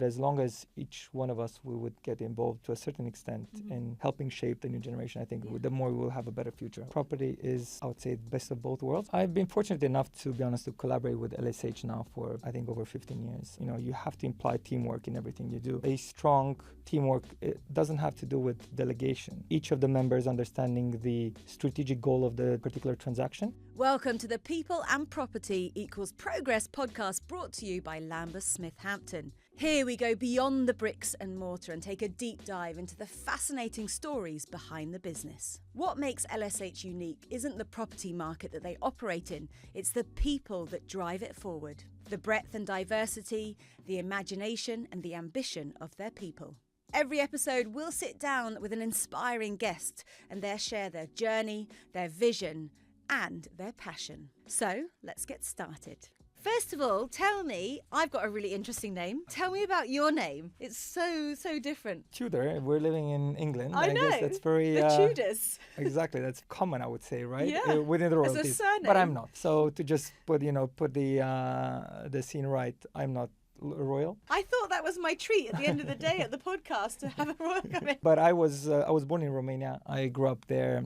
As long as each one of us, we would get involved to a certain extent in helping shape the new generation, I think the more we will have a better future. Property is, I would say, the best of both worlds. I've been fortunate enough, to be honest, to collaborate with LSH now for, I think, over 15 years. You know, you have to imply teamwork in everything you do. A strong teamwork, it doesn't have to do with delegation. Each of the members understanding the strategic goal of the particular transaction. Welcome to the People and Property Equals Progress podcast, brought to you by Lambeth Smith Hampton. Here we go beyond the bricks and mortar and take a deep dive into the fascinating stories behind the business. What makes LSH unique isn't the property market that they operate in, it's the people that drive it forward. The breadth and diversity, the imagination and the ambition of their people. Every episode, we'll sit down with an inspiring guest and they'll share their journey, their vision and their passion. So let's get started. First of all, tell me, I've got a really interesting name. Tell me about your name. It's so different. Tudor, we're living in England. I know. Guess that's very... The Tudors. Exactly, that's common, I would say, right? Yeah. Within the royalties. As a surname. But I'm not. So to just put the scene right, I'm not royal. I thought that was my treat at the end of the day at the podcast, to have a royal come in. But I was born in Romania. I grew up there.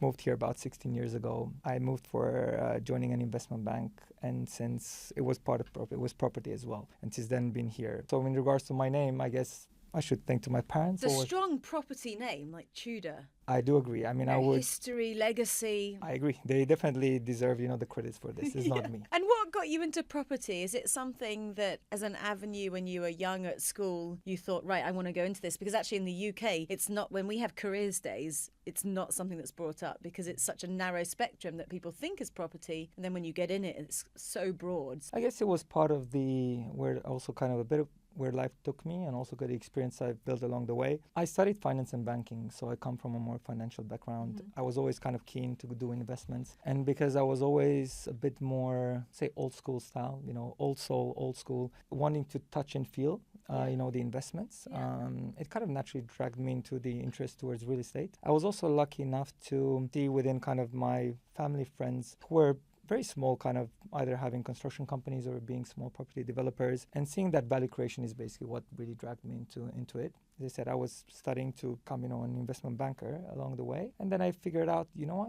Moved here about 16 years ago. I moved for joining an investment bank, and since it was part of property, it was property as well. And since then, been here. So in regards to my name, I guess I should thank to my parents. It's a strong property name, like Tudor. I do agree. I mean, I would... History, legacy. I agree. They definitely deserve, the credits for this. It's not me. And what got you into property? Is it something that, as an avenue, when you were young at school, you thought, right, I want to go into this? Because actually in the UK, it's not, when we have careers days, it's not something that's brought up because it's such a narrow spectrum that people think is property. And then when you get in it, it's so broad. I guess it was part of where also kind of a bit of where life took me, and also got the experience I've built along the way. I studied finance and banking, so I come from a more financial background. I was always kind of keen to do investments. And because I was always a bit more, say, old school style, old soul, old school, wanting to touch and feel, the investments, it kind of naturally dragged me into the interest towards real estate. I was also lucky enough to see within kind of my family friends who were very small, kind of either having construction companies or being small property developers, and seeing that value creation is basically what really dragged me into it. As I said, I was studying to become, an investment banker along the way. And then I figured out,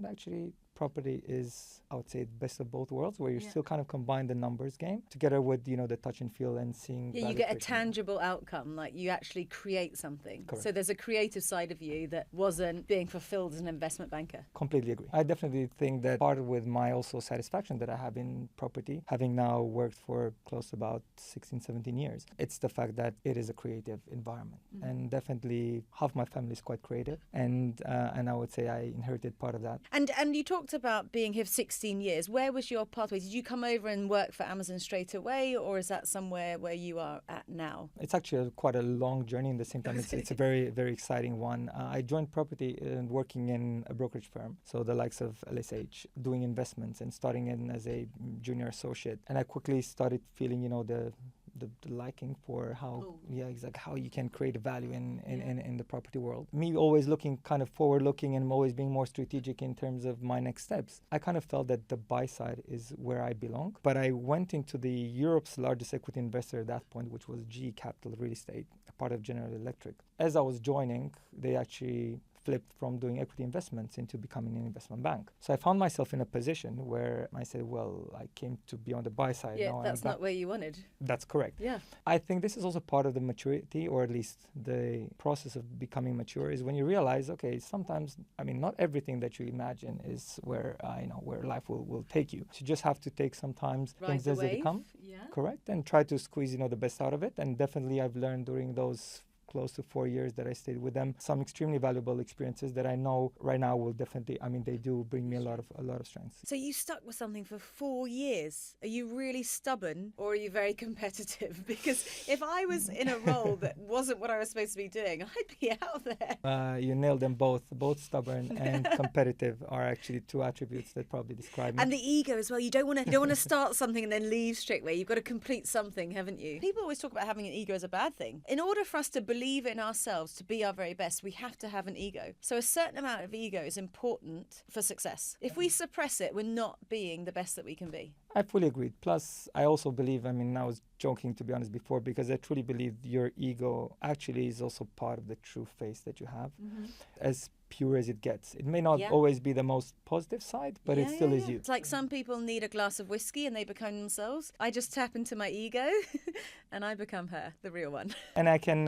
actually property is, I would say, the best of both worlds, where you still kind of combine the numbers game together with, the touch and feel and seeing. Yeah, you get a tangible outcome, like you actually create something. Correct. So there's a creative side of you that wasn't being fulfilled as an investment banker. Completely agree. I definitely think that part with my also satisfaction that I have in property, having now worked for close to about 16, 17 years, it's the fact that it is a creative environment. And definitely half my family is quite creative. And I would say I inherited part of that. And you talked about being here for 16 years. Where was your pathway? Did you come over and work for Amazon straight away, or is that somewhere where you are at now? It's actually quite a long journey. In the same time, it's a very, very exciting one. I joined property and working in a brokerage firm, so the likes of LSH, doing investments and starting in as a junior associate. And I quickly started feeling, the liking for how how you can create value in the property world. Me always looking kind of forward looking and always being more strategic in terms of my next steps. I kind of felt that the buy side is where I belong, but I went into the Europe's largest equity investor at that point, which was GE Capital Real Estate, a part of General Electric. As I was joining, they actually flipped from doing equity investments into becoming an investment bank. So I found myself in a position where I said, well, I came to be on the buy side. Yeah, now that's not where you wanted. That's correct. Yeah. I think this is also part of the maturity, or at least the process of becoming mature, is when you realize, okay, sometimes, not everything that you imagine is where, where life will take you. So you just have to take sometimes things as they come, correct, and try to squeeze, the best out of it. And definitely I've learned during those close to 4 years that I stayed with them some extremely valuable experiences that I know right now will definitely, they do bring me a lot of strengths. So you stuck with something for 4 years. Are you really stubborn, or are you very competitive? Because if I was in a role that wasn't what I was supposed to be doing, I'd be out there. You nailed them both. Both stubborn and competitive are actually two attributes that probably describe me. And the ego as well. You don't want to start something and then leave straight away. You've got to complete something, haven't you? People always talk about having an ego as a bad thing. In order for us to believe believe in ourselves to be our very best, we have to have an ego. So a certain amount of ego is important for success. If we suppress it, we're not being the best that we can be. I fully agree. Plus, I also believe, I mean, I was joking, to be honest, before, because I truly believe your ego actually is also part of the true face that you have, as pure as it gets. It may not always be the most positive side, but it still is you. It's like some people need a glass of whiskey and they become themselves. I just tap into my ego and I become her, the real one. And I can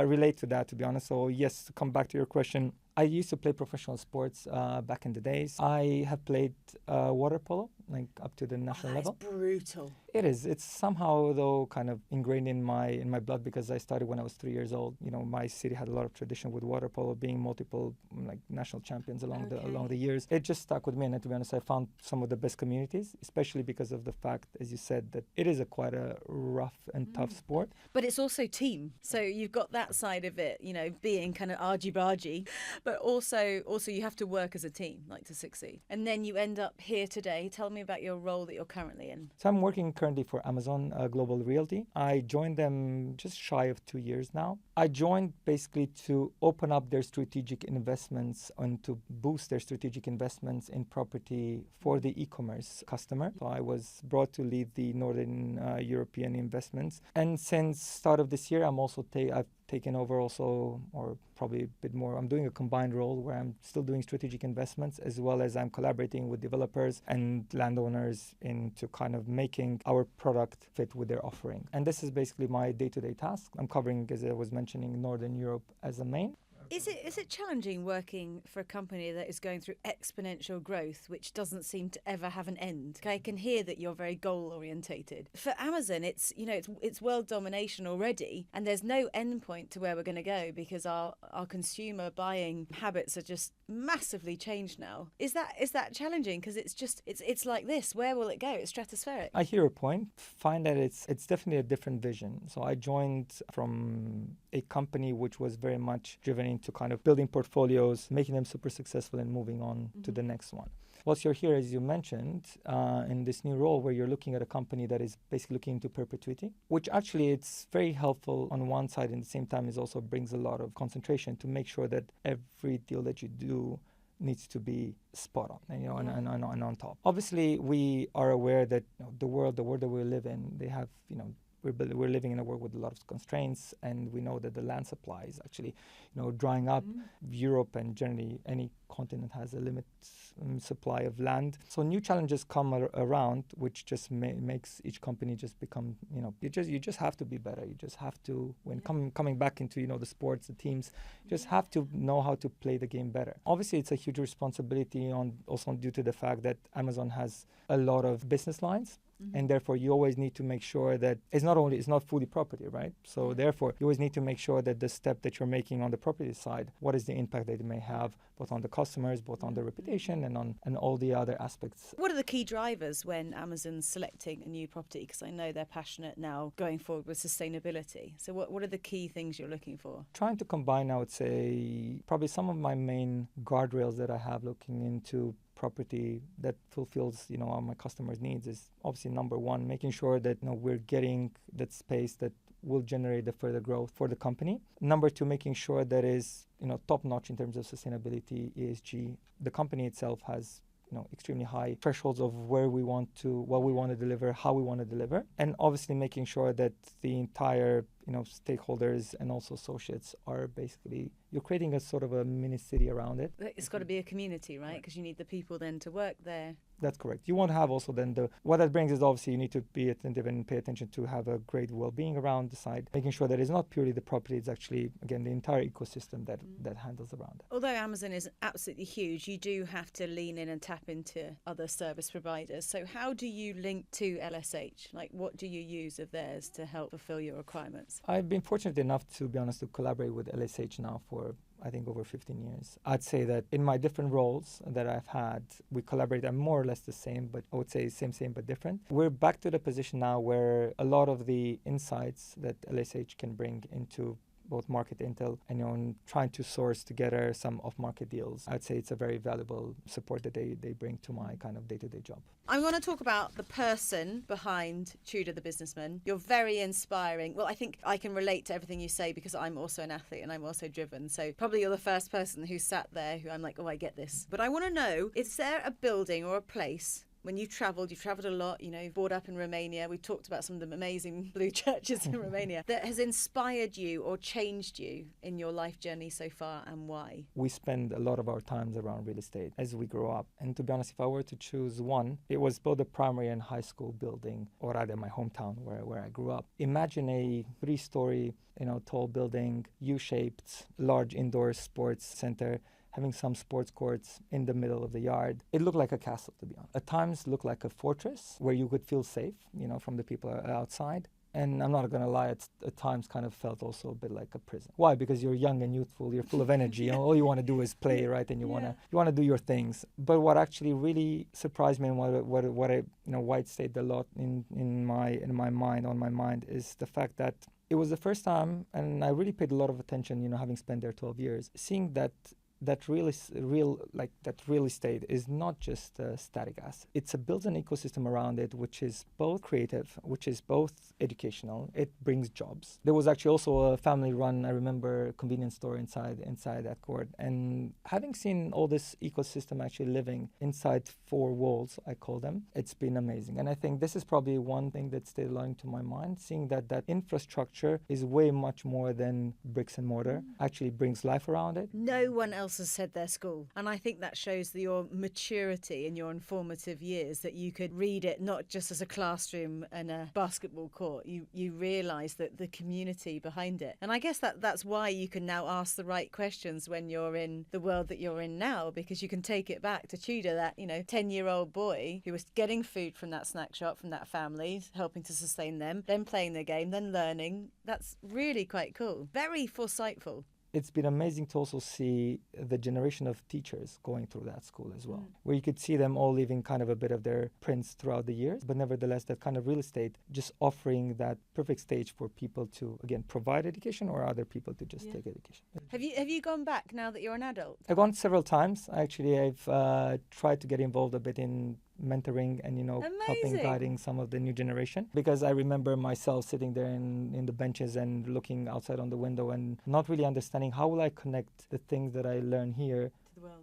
relate to that, to be honest. So yes, to come back to your question, I used to play professional sports back in the days. I have played water polo, like up to the national level. It's brutal. It is. It's somehow, though, kind of ingrained in my blood, because I started when I was 3 years old. You know, my city had a lot of tradition with water polo, being multiple like national champions along the years. It just stuck with me, and to be honest, I found some of the best communities, especially because of the fact, as you said, that it is quite a rough and tough sport. But it's also team. So you've got that side of it, you know, being kind of argy-bargy, but also you have to work as a team, like, to succeed. And then you end up here today. Tell me about your role that you're currently in. So I'm working currently for Amazon Global Realty. I joined them just shy of 2 years now. I joined basically to open up their strategic investments and to boost their strategic investments in property for the e-commerce customer. So I was brought to lead the Northern European investments. And since start of this year, I've taken over also, or probably a bit more, I'm doing a combined role where I'm still doing strategic investments, as well as I'm collaborating with developers and landowners into kind of making our product fit with their offering. And this is basically my day-to-day task. I'm covering, as I was mentioning, Northern Europe as a main. Is it challenging working for a company that is going through exponential growth, which doesn't seem to ever have an end? I can hear that you're very goal orientated. For Amazon, it's world domination already, and there's no end point to where we're going to go, because our consumer buying habits are just massively changed now. Is that challenging? Because it's like this. Where will it go? It's stratospheric. I hear a point. Find that it's definitely a different vision. So I joined from a company which was very much driven into kind of building portfolios, making them super successful, and moving on to the next one. Whilst you're here, as you mentioned, in this new role where you're looking at a company that is basically looking into perpetuity, which actually it's very helpful on one side, and at the same time is also brings a lot of concentration to make sure that every deal that you do needs to be spot on, and, and on top. Obviously, we are aware that the world that we live in, they have, we're living in a world with a lot of constraints, and we know that the land supply is actually, drying up. Europe and generally any continent has a limit supply of land. So new challenges come around, which just makes each company just become, you just have to be better. You just have to, when coming back into, the sports, the teams, you just have to know how to play the game better. Obviously, it's a huge responsibility also due to the fact that Amazon has a lot of business lines. And therefore, you always need to make sure that it's not fully property, right? So therefore, you always need to make sure that the step that you're making on the property side, what is the impact that it may have both on the customers, both on the reputation, and all the other aspects. What are the key drivers when Amazon's selecting a new property? Because I know they're passionate now going forward with sustainability. So what are the key things you're looking for? Trying to combine, I would say, probably some of my main guardrails that I have looking into property that fulfills, all my customers' needs is obviously number one, making sure that we're getting that space that will generate the further growth for the company. Number two, making sure that is top notch in terms of sustainability, ESG. The company itself has extremely high thresholds of what we want to deliver, how we want to deliver, and obviously making sure that the entire stakeholders and also associates are basically, you're creating a sort of a mini city around it. It's got to be a community, right? Because you need the people then to work there. That's correct. You want to have also then what that brings is obviously you need to be attentive and pay attention to have a great well-being around the site, making sure that it's not purely the property, it's actually, again, the entire ecosystem that handles around it. Although Amazon is absolutely huge, you do have to lean in and tap into other service providers. So how do you link to LSH? Like, what do you use of theirs to help fulfill your requirements? I've been fortunate enough, to be honest, to collaborate with LSH now for I think over 15 years. I'd say that in my different roles that I've had, we collaborate. I'm more or less the same, but I would say same but different. We're back to the position now where a lot of the insights that LSH can bring into both market intel and trying to source together some off-market deals. I'd say it's a very valuable support that they bring to my kind of day-to-day job. I want to talk about the person behind Tudor the businessman. You're very inspiring. Well, I think I can relate to everything you say because I'm also an athlete and I'm also driven. So probably you're the first person who sat there who I'm like, oh, I get this. But I want to know, is there a building or a place when you've travelled a lot, brought up in Romania. We talked about some of the amazing blue churches in Romania that has inspired you or changed you in your life journey so far, and why? We spend a lot of our times around real estate as we grow up. And to be honest, if I were to choose one, it was both a primary and high school building, or rather my hometown where I grew up. Imagine a 3-story, tall building, U-shaped, large indoor sports center, having some sports courts in the middle of the yard. It looked like a castle, to be honest. At times looked like a fortress where you could feel safe, from the people outside. And I'm not going to lie, at times kind of felt also a bit like a prison. Why? Because you're young and youthful, you're full of energy, all you want to do is play, right? And you want to do your things. But what actually really surprised me and what I why it stayed a lot in my mind is the fact that it was the first time, and I really paid a lot of attention, having spent there 12 years, seeing that real estate is not just a static asset. It's builds an ecosystem around it, which is both creative, which is both educational. It brings jobs. There was actually also a family-run, I remember, convenience store inside that court. And having seen all this ecosystem actually living inside 4 walls, I call them, it's been amazing. And I think this is probably one thing that stayed long to my mind, seeing that infrastructure is way much more than bricks and mortar, actually brings life around it. No one else has said their school, and I think that shows your maturity in your informative years, that you could read it not just as a classroom and a basketball court. You realise that the community behind it, and I guess that's why you can now ask the right questions when you're in the world that you're in now, because you can take it back to Tudor, that 10-year-old boy who was getting food from that snack shop, from that family, helping to sustain them, then playing the game, then learning. That's really quite cool, very foresightful. It's been amazing to also see the generation of teachers going through that school as well, where you could see them all leaving kind of a bit of their prints throughout the years, but nevertheless that kind of real estate just offering that perfect stage for people to, again, provide education or other people to just take education. Have you gone back now that you're an adult? I've gone several times. Actually, I've tried to get involved a bit in mentoring and helping guiding some of the new generation, because I remember myself sitting there in the benches and looking outside on the window and not really understanding how will I connect the things that I learn here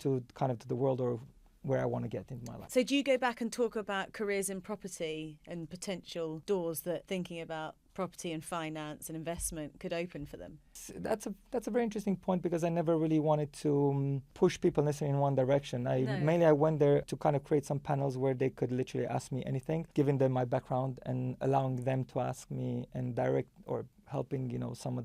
to the world or where I want to get in my life. So do you go back and talk about careers in property and potential doors that thinking about property and finance and investment could open for them? That's a very interesting point, because I never really wanted to push people necessarily in one direction. Mainly I went there to kind of create some panels where they could literally ask me anything, giving them my background and allowing them to ask me and direct or helping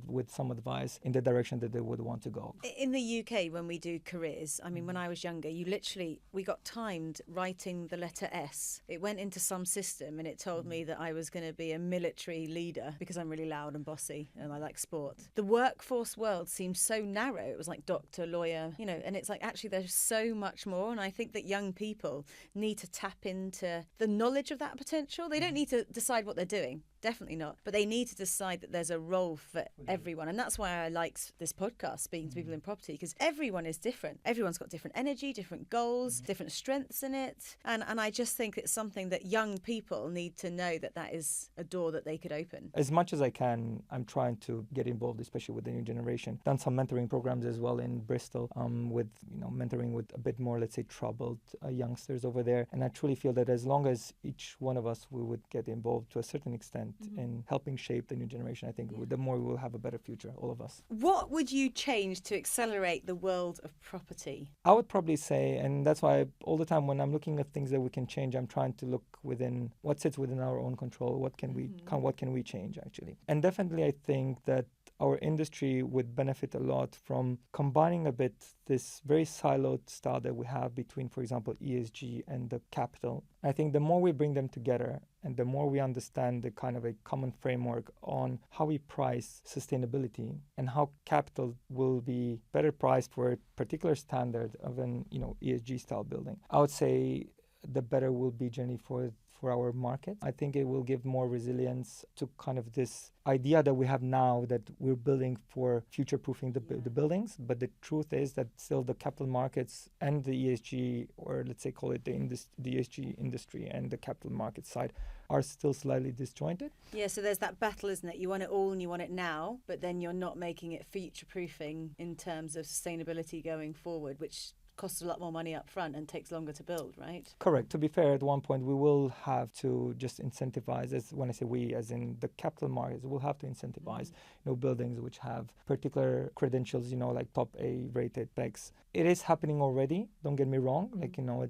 with some advice in the direction that they would want to go. In the UK, when we do careers, I mean, when I was younger, we got timed writing the letter S. It went into some system and it told me that I was going to be a military leader because I'm really loud and bossy and I like sport. The workforce world seems so narrow. It was like doctor, lawyer, and it's like actually there's so much more, and I think that young people need to tap into the knowledge of that potential. They don't need to decide what they're doing. Definitely not. But they need to decide that there's a role for everyone. And that's why I liked this podcast, speaking to people in property, because everyone is different. Everyone's got different energy, different goals, different strengths in it. And I just think it's something that young people need to know, that is a door that they could open. As much as I can, I'm trying to get involved, especially with the new generation. Done some mentoring programs as well in Bristol, with mentoring with a bit more, let's say, troubled youngsters over there. And I truly feel that as long as each one of us we would get involved to a certain extent in helping shape the new generation, I think the more we will have a better future, all of us. What would you change to accelerate the world of property? I would probably say, and that's why all the time when I'm looking at things that we can change, I'm trying to look within what sits within our own control. What can we change actually? And definitely I think that our industry would benefit a lot from combining a bit this very siloed style that we have between, for example, ESG and the capital. I think the more we bring them together and the more we understand the kind of a common framework on how we price sustainability and how capital will be better priced for a particular standard of an ESG style building, I would say the better will be journey for our market. I think it will give more resilience to kind of this idea that we have now that we're building for future-proofing the buildings. But the truth is that still the capital markets and the ESG, or let's say call it the ESG industry and the capital market side, are still slightly disjointed. Yeah, so there's that battle, isn't it? You want it all and you want it now, but then you're not making it future-proofing in terms of sustainability going forward, which costs a lot more money up front and takes longer to build, right? Correct. To be fair, at one point we will have to just incentivize, as when I say we, as in the capital markets, we'll have to incentivize buildings which have particular credentials, like top A rated pegs. It is happening already, don't get me wrong,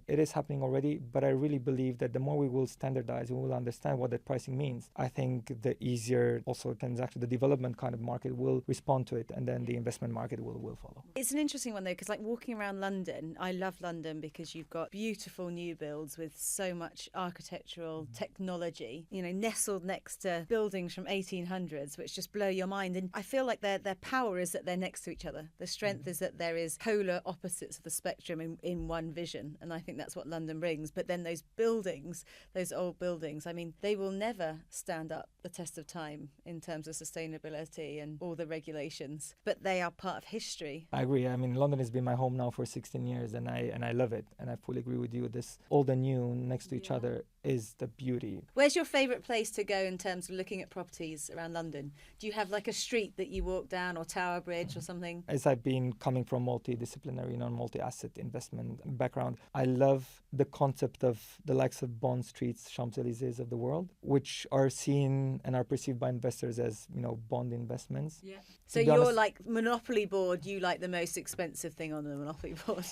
it is happening already, but I really believe that the more we will standardize, we will understand what that pricing means. I think the easier also the development kind of market will respond to it, and then the investment market will follow. It's an interesting one though, because walking around London, I love London because you've got beautiful new builds with so much architectural technology, nestled next to buildings from 1800s, which just blow your mind. And I feel like their power is that they're next to each other. The strength is that there is polar opposites of the spectrum in one vision, and I think that's what London brings. But then those buildings, those old buildings, they will never stand up the test of time in terms of sustainability and all the regulations, but they are part of history. I agree. London has been my home now for 16 years, and I love it, and I fully agree with you. This old and new next to each other is the beauty. Where's your favourite place to go in terms of looking at properties around London? Do you have a street that you walk down, or Tower Bridge or something? As I've been coming from multidisciplinary, multi-asset investment background, I love the concept of the likes of Bond Streets, Champs-Élysées of the world, which are seen and are perceived by investors as, bond investments. Yeah. So you're Monopoly board, you like the most expensive thing on the Monopoly board?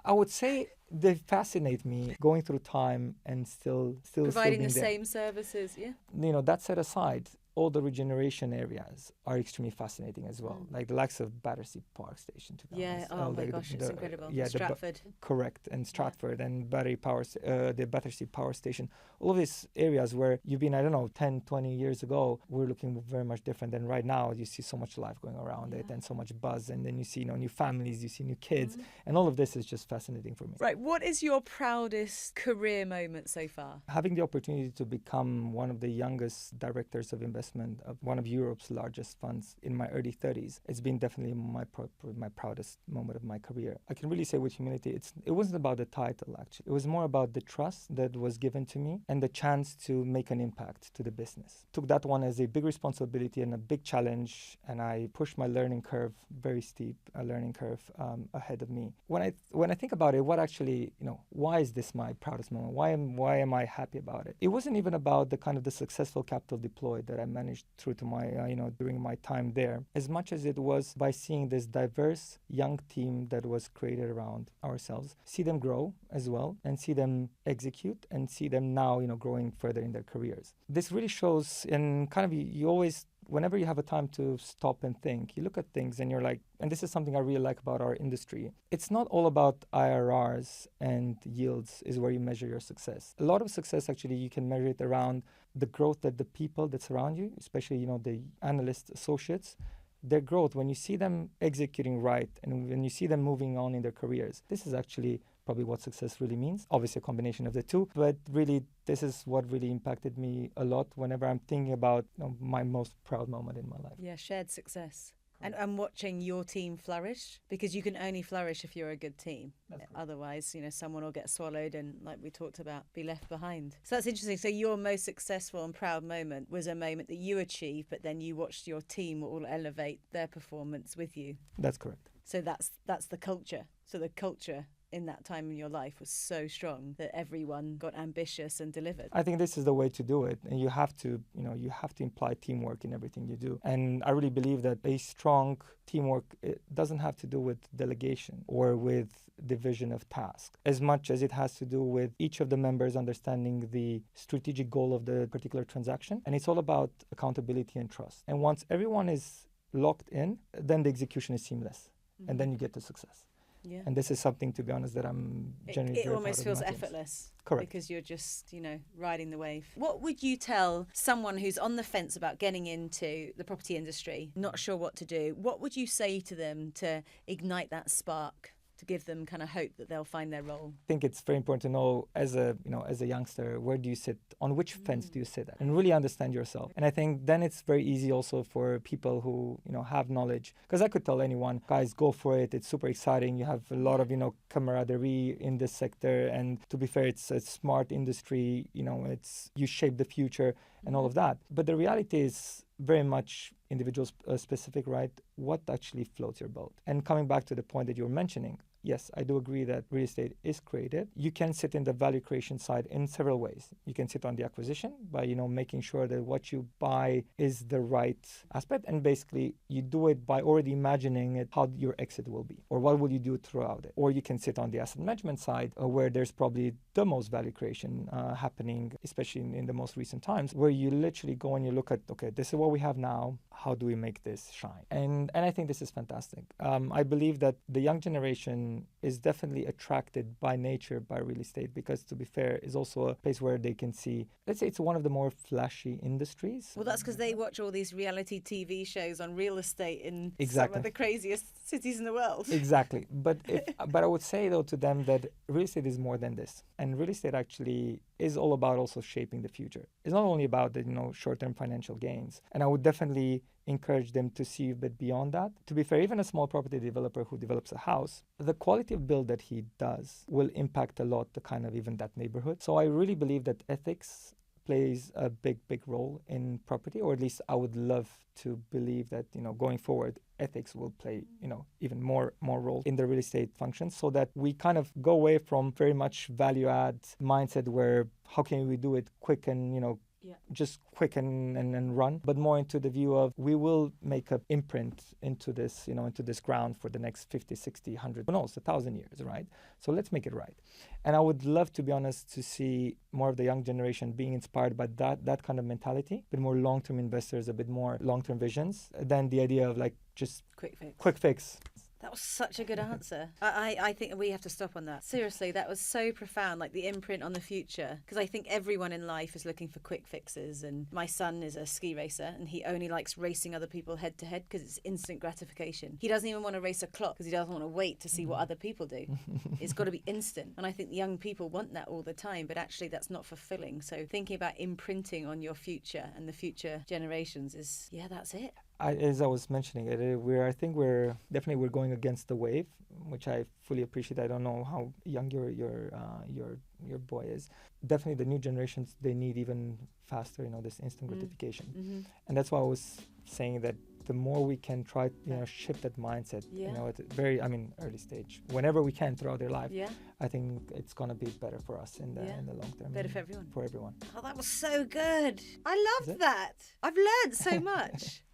I would say they fascinate me going through time and still providing the there. Same services, yeah. That set aside, all the regeneration areas are extremely fascinating as well, like the likes of Battersea Park Station, to be honest. Oh my gosh, it's incredible. Yeah, Stratford. Correct, and Stratford and the Battersea Power Station. All of these areas where you've been, 10, 20 years ago, we're looking very much different than right now. You see so much life going around it and so much buzz, and then you see new families, you see new kids, and all of this is just fascinating for me. Right, what is your proudest career moment so far? Having the opportunity to become one of the youngest directors of investment of one of Europe's largest funds in my early 30s, it's been definitely my proudest moment of my career. I can really say with humility, it wasn't about the title, actually. It was more about the trust that was given to me and the chance to make an impact to the business. Took that one as a big responsibility and a big challenge, and I pushed my learning curve, very steep learning curve ahead of me. When I think about it, what actually, why is this my proudest moment? Why am I happy about it? It wasn't even about the successful capital deployed that I managed through to my, during my time there, as much as it was by seeing this diverse young team that was created around ourselves, see them grow as well, and see them execute, and see them now, growing further in their careers. This really shows, and you always, whenever you have a time to stop and think, you look at things and you're like, and this is something I really like about our industry, it's not all about IRRs and yields is where you measure your success. A lot of success, actually, you can measure it around the growth that the people that surround you, especially, the analyst associates, their growth, when you see them executing right and when you see them moving on in their careers, this is actually probably what success really means. Obviously a combination of the two, but really this is what really impacted me a lot whenever I'm thinking about my most proud moment in my life. Yeah, shared success. And watching your team flourish, because you can only flourish if you're a good team. Otherwise, someone will get swallowed and, like we talked about, be left behind. So that's interesting. So your most successful and proud moment was a moment that you achieved, but then you watched your team all elevate their performance with you. That's correct. So that's the culture. So the culture in that time in your life was so strong that everyone got ambitious and delivered. I think this is the way to do it. And you have to imply teamwork in everything you do. And I really believe that a strong teamwork, it doesn't have to do with delegation or with division of tasks, as much as it has to do with each of the members understanding the strategic goal of the particular transaction. And it's all about accountability and trust. And once everyone is locked in, then the execution is seamless. And then you get to success. Yeah. And this is something, to be honest, that I'm genuinely It very almost proud of feels my teams. effortless. Correct. Because you're just, riding the wave. What would you tell someone who's on the fence about getting into the property industry, not sure what to do? What would you say to them to ignite that spark to give them kind of hope that they'll find their role? I think it's very important to know as a youngster, where do you sit, on which fence do you sit at, and really understand yourself. And I think then it's very easy also for people who have knowledge, because I could tell anyone, guys, go for it, it's super exciting, you have a lot of camaraderie in this sector, and to be fair, it's a smart industry, it's you shape the future and all of that. But the reality is very much individual specific, right? What actually floats your boat? And coming back to the point that you were mentioning, yes, I do agree that real estate is creative. You can sit in the value creation side in several ways. You can sit on the acquisition by, making sure that what you buy is the right aspect. And basically, you do it by already imagining it, how your exit will be, or what will you do throughout it. Or you can sit on the asset management side, where there's probably the most value creation happening, especially in the most recent times, where you literally go and you look at, okay, this is what we have now. How do we make this shine? And I think this is fantastic. I believe that the young generation is definitely attracted by nature by real estate, because to be fair, is also a place where they can see, let's say it's one of the more flashy industries. Well, that's because they watch all these reality TV shows on real estate in Exactly. some of the craziest cities in the world. Exactly. But I would say though to them that real estate is more than this. And real estate actually is all about also shaping the future. It's not only about the short-term financial gains. And I would definitely encourage them to see a bit beyond that. To be fair, even a small property developer who develops a house, the quality of build that he does will impact a lot the kind of even that neighborhood. So I really believe that ethics plays a big role in property, or at least I would love to believe that going forward, ethics will play even more role in the real estate function, so that we kind of go away from very much value add mindset where how can we do it quick and just quick and run, but more into the view of we will make an imprint into this, into this ground for the next 50, 60, 100, who knows, 1,000 years, right? So let's make it right. And I would love, to be honest, to see more of the young generation being inspired by that kind of mentality, a bit more long-term investors, a bit more long-term visions than the idea of like just quick fix. That was such a good answer. I think we have to stop on that. Seriously, that was so profound, like the imprint on the future. Because I think everyone in life is looking for quick fixes. And my son is a ski racer, and he only likes racing other people head to head because it's instant gratification. He doesn't even want to race a clock because he doesn't want to wait to see what other people do. It's got to be instant. And I think young people want that all the time, but actually that's not fulfilling. So thinking about imprinting on your future and the future generations is, that's it. As I was mentioning, I think we're definitely going against the wave, which I fully appreciate. I don't know how young your boy is. Definitely, the new generations, they need even faster, this instant gratification, and that's why I was saying that the more we can try, shift that mindset, at a very, early stage, whenever we can throughout their life, I think it's gonna be better for us in the long term. Better for everyone. For everyone. Oh, that was so good. I loved that. I've learned so much.